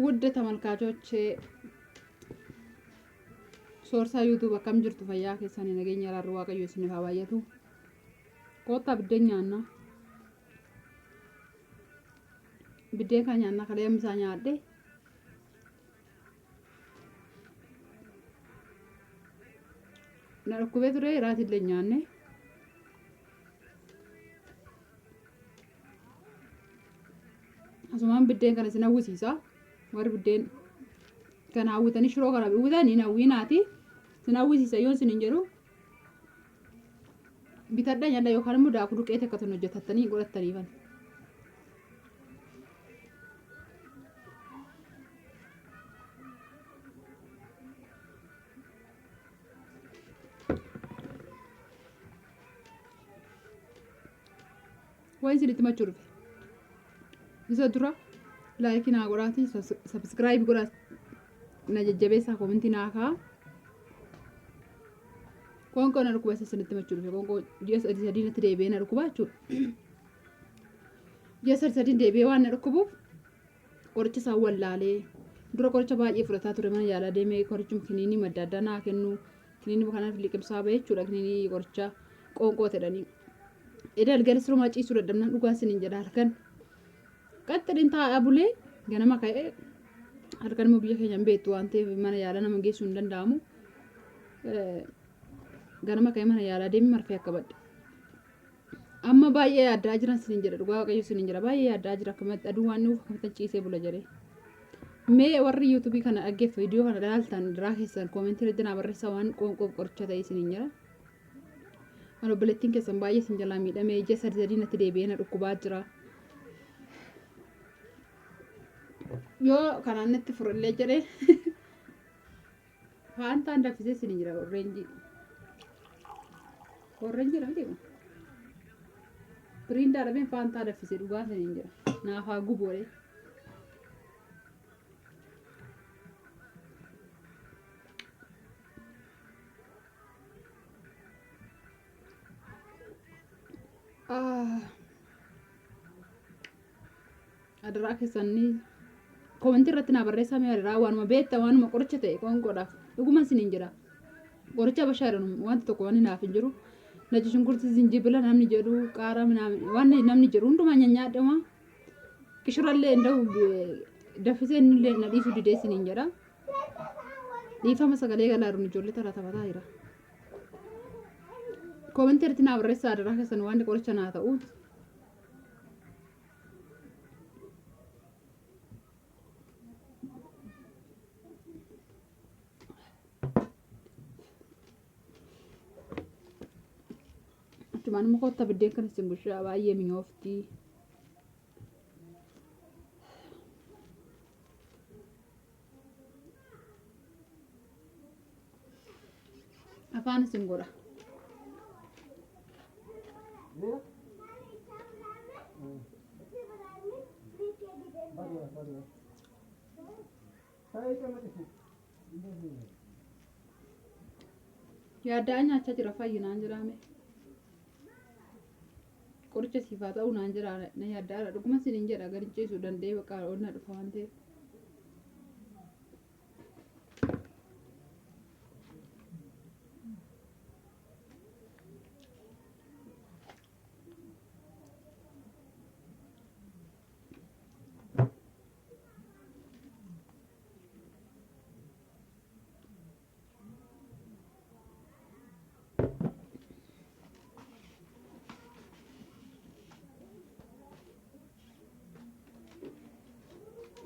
ውድ ተመልካቾች ሶርሳ ዩቲዩብ አከም ጅርቱ ፈያ keessan nageenya raarru waaqayyo isiniif haa baay'atu koota biddeen kan nyaanna kalee misaa nyaadhe na dhukkubee ture iraatillee nyaanne asumaan biddeen kana isin hawwisiisa warri biddeen kana hawwitanii shiroo kana hawwitanii hawwinaati isin hawwisiisa yoo isin hin jedhu bitadha nyaadha yookaan immoo daakuu duqeete akka tun hojjetattanii godhattaniifan waan isinitti machuu dhufe isa dura laayikii naa godhaati sabskiraayib godhaa na jajjabeessaa koomentii naa kaa qoonqoo na dhukkuba isinitti machuu dhufe qoonqoo ji'a sadii natti deebi'ee na dhukkuba jechuudha ji'a sadii deebi'ee waan na dhukkubuuf qoricha isaa wallaalee dura qoricha baay'ee fudhataa ture mana yaalaa deemee qorichuma kiniinii madda addaa naa kennu kiniinii kanaaf liqimsaa ba'e jechuudha kiniinii qoricha qoonqoo jedhanii edal galis ruma ciisuu dadhabnaan dhugaa isiniin jedha halkan qaxxaliin taa'aa bulee ganama ka'ee halkan immoo biyya keenya hin beektu waan ta'eef mana yaalaa nama geessuu hin danda'amu ganama ka'ee mana yaalaa deemee marfee akka badhe amma baay'ee yaaddaa jiran isiniin jedha dhugaa waaqayyo isiniin jedha baay'ee yaaddaa jira akkamatti aduu waan nuuf akkamatti ciisee bula jedhee mee warri yuutuubii kana dhaggeeffa viidiyoo kana ilaaltan diraa keessan koomentii irratti naa barreessaa waan qoonqoo qoricha ta'e isiniin jedha Ano obboleettiin keessan baay'ee isin jalaa miidhamee ji'a sadii natti deebi'ee na dhukkubaa jira. Yoo kanaan natti furallee jedhee faantaan daffisee isin jira orreenjii. Orreenjii dha miti biriindaa dhabeen faantaa daffisee dhugaa isin jira. Naafaa guboole. Adaraa keessanii koomentii irratti naa barreessaa mee adaraa waanuma beekta waanuma qoricha ta'e qoonqoodhaaf dhuguma isiniin jira qoricha bashaadhan wanti tokko waan naaf hin jiru nachi shunkurtii zinjibila namni jedhu qaaraa waan namni jedhu hundumaa nyaadhama qishurallee inda'u daffisee innillee na dhiisuu didee isiniin jedha dhiifama sagalee galaaruun ijoollee taphataa jira koomentii irratti naa barreessaa adaraa keessan waan qoricha naa ta'u cuman mau kota biddeen kan isin bushaa baay'ee mi'oofti afaan isin godha yaaddaa nyaachaa jira fayyinaan jiraame qoricha siifaa ta'uu naan jira na yaaddaadha dhuguma isiniin jedha gadi ciisuu danda'ee bakka onna dhufa waan ta'eef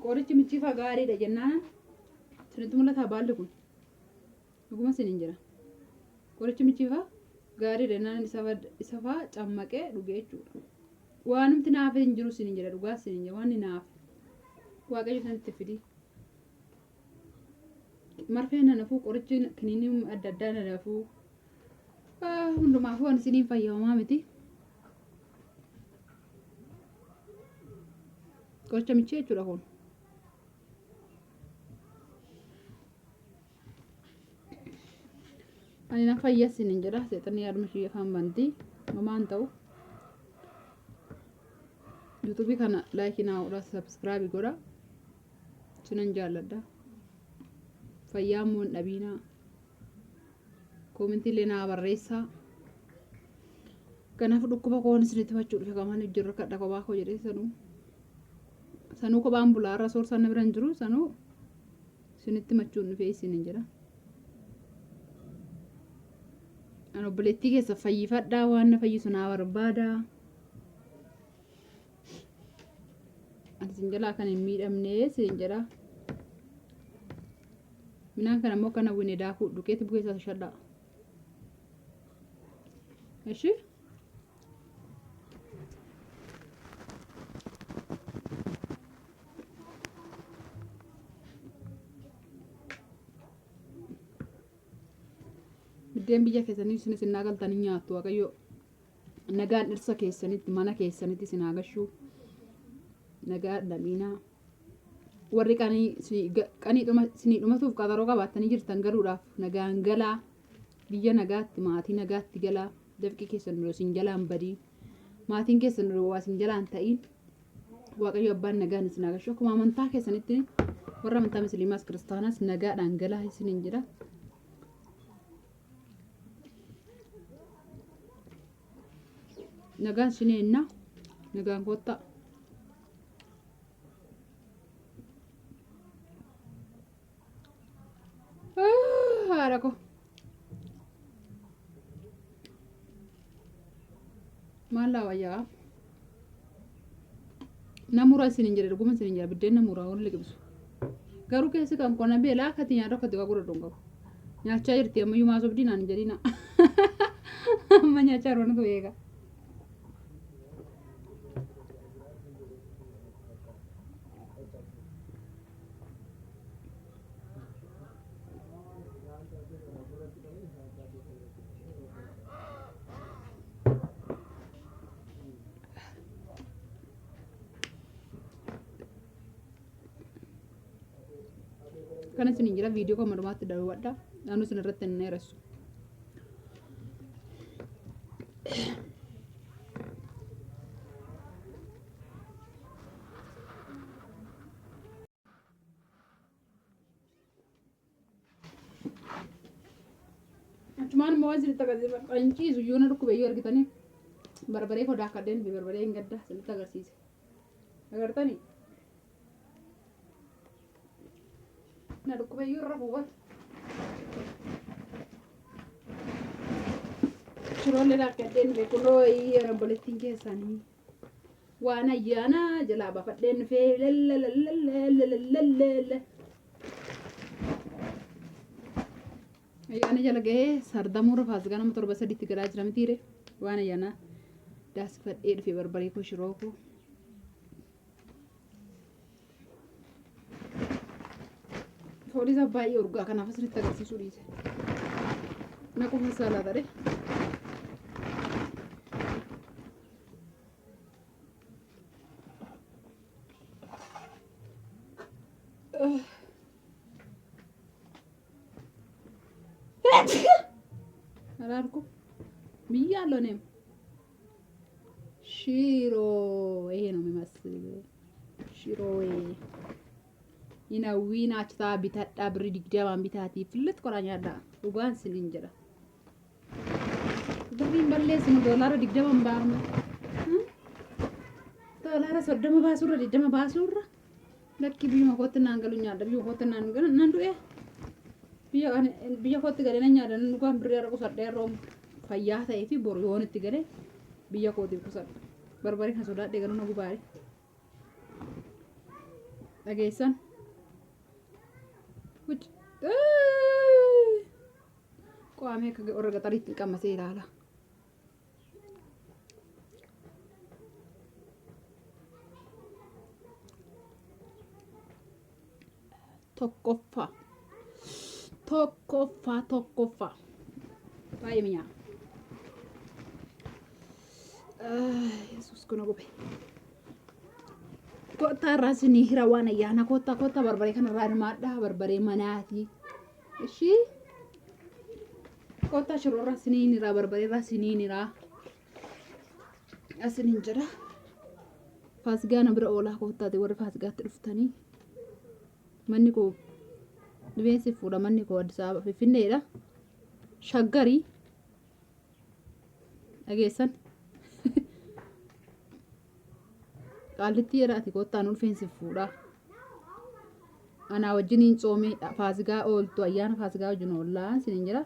qorichi michiifa gaariidha jennaan isinitti mul'ata baalli kun dhuguma isiniin jira qorichi michiifa gaariidha jennaan isa faa cammaqee dhugee jechuudha waanumti naaf hin jiru isiniin jira dhugaa isiniin jira waan naaf waaqayyo isinitti fidi marfee na nafuu qorichi kiniinii adda addaa na nafuu hundumaafuu waan isiniin fayyadamaa miti qoricha michii jechuudha kun ani na fayyassin hin jedha seexanni yaaduma ishee afaan bantii mamaan ta'u yuutuubii kana laayikii naa godha sabskiraayib godha sinan jaalladha. Fayyaa immoo hin dhabiinaa. Koomintiilee naa barreessaa. Kanaaf dhukkuba koon isinitti himachuu dhufe qaban jirra kadha kophaa koo jedhee sanuu kophaan bulaarra soorsan na biran jiru sanuu isinitti himachuun dhufe isinin jedha. Ani obboleettii keessa fayyifadhaa waan na fayyisu naa barbaada. Ani isin jalaa kan hin miidhamne isin jedha. Minaan kana immoo kana wine daakuu dhukeetti bukeessa shadhaa. Eshi? Biddeen biyya keessanii isinis hin galtanii nyaattu waaqayyo nagaan dhirsa keessanitti mana keessanitti isin agashuu nagaa dhamiinaa warri qaniidhuma isinii dhumatuuf qaxaroo qabaatanii jirtan galuudhaaf nagaan galaa biyya nagaatti maatii nagaatti galaa dafqii keessan dura isin jalaan badii maatiin keessan dura waa isin jalaan ta'iin waaqayyo abbaan nagaan isin agashuu akkuma amantaa keessanitti warra amantaa musliimaas kiristaanaas nagaadhaan galaa isinin jedha. Nagaan sineenna nagaan kotta haadha ko maallaa wayyaa namuraa isinin jedhe dhuguma isinin jedha biddeen namuraa wal liqimsu garuu keessi kan qonna beelaa akkati nyaata akkati gurra dhungabu nyaachaa jirti ammayyuu maasobdii naan jedhina amma nyaachaa roonatu eega. Kana isinin jira viidiyoo kan marumaatti daawwadha. Naannoo isin irratti hin dheeressu. Achumaan immoo isinitti agarsiisa. Qanciisu yoo na dhukkubeeyyuu argitanii barbaree kodaa akka addeen fi barbaree hin gadda isinitti agarsiise. Agartanii? Na dhukkubeeyyuu irra bu'uura. Shiroolee akka addeen beekunoo obboleettiin keessanii waan ayyaana jalaa baafadheen dhufee lalalalalalalalalala. Ayyaana jala gahee sardamuu rafaas ganama torba sadiitti galaa jira mitiire waan ayyaana daasifadhee dhufee barbaree koo shiroo koo. Foolii isaa baay'ee urgaa kanaaf asirratti agarsiisuu dhiise. Naquma saalaa ta'e. Araarku biyya alloneem shiroo no mimasile shiroo inawwiin achtaa bitadhaa birrii 20 bitaatiif fillet qoraanyaadha dhugaan sinin jedha birriin balleessinu doolaara 20 baarnu doolaara 30 baasurra 20 baasurra lakki biyyuma kootti naan galu nyaadha biyyuma kootti naan galu nan du'e biyya kootti galee nyaadha nan dhugaan birrii araqu sadhee room fayyaa ta'ee fi boru yoon itti galee biyya kootiif kusadha barbaree kan sodaadhee galuu na gubaare dhageessan. Qaamee akka warra gaxariitti qamasee ilaala. Tokkoffaa. Baay'ee mi'aa. Yesuus kuna gube. Kottaa irraa isinii hira waan ayyaana kottaa barbaree kanarraa hirmaadhaa barbaree manaati. Ishii kottaa shiroo irraa isinii hiraa barbaree irraa isinii hiraa. Asiniin jedha. Faasigaa na bira oolaa kottaati warri faasigaatti dhuftanii. manni koo dhibeen si fuudha manni koo Addis Ababa Finfinneedha shaggarii dhageessan qaallitti jedhaati kottaan ulfeen si fuudha anaa wajjiniin coomee faasigaa ooltu ayyaana faasigaa wajjin oollaa sinin jira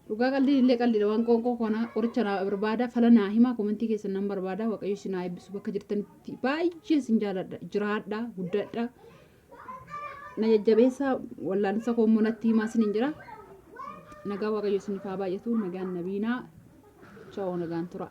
dhugaa qalliin illee qalliidha waan qoonqoo kana qoricha naa barbaada fala naa himaa komentii keessan nan barbaada waaqayyo isin haa eebbisu bakka jirtanitti baay'ee isin jaaladha jiraadha guddadha na jajjabeessa wallaalisa koommoo natti himaa sinin jira nagaa waaqayyo isiniif haa baay'atu nagaan nabiinaa ciao nagaan tura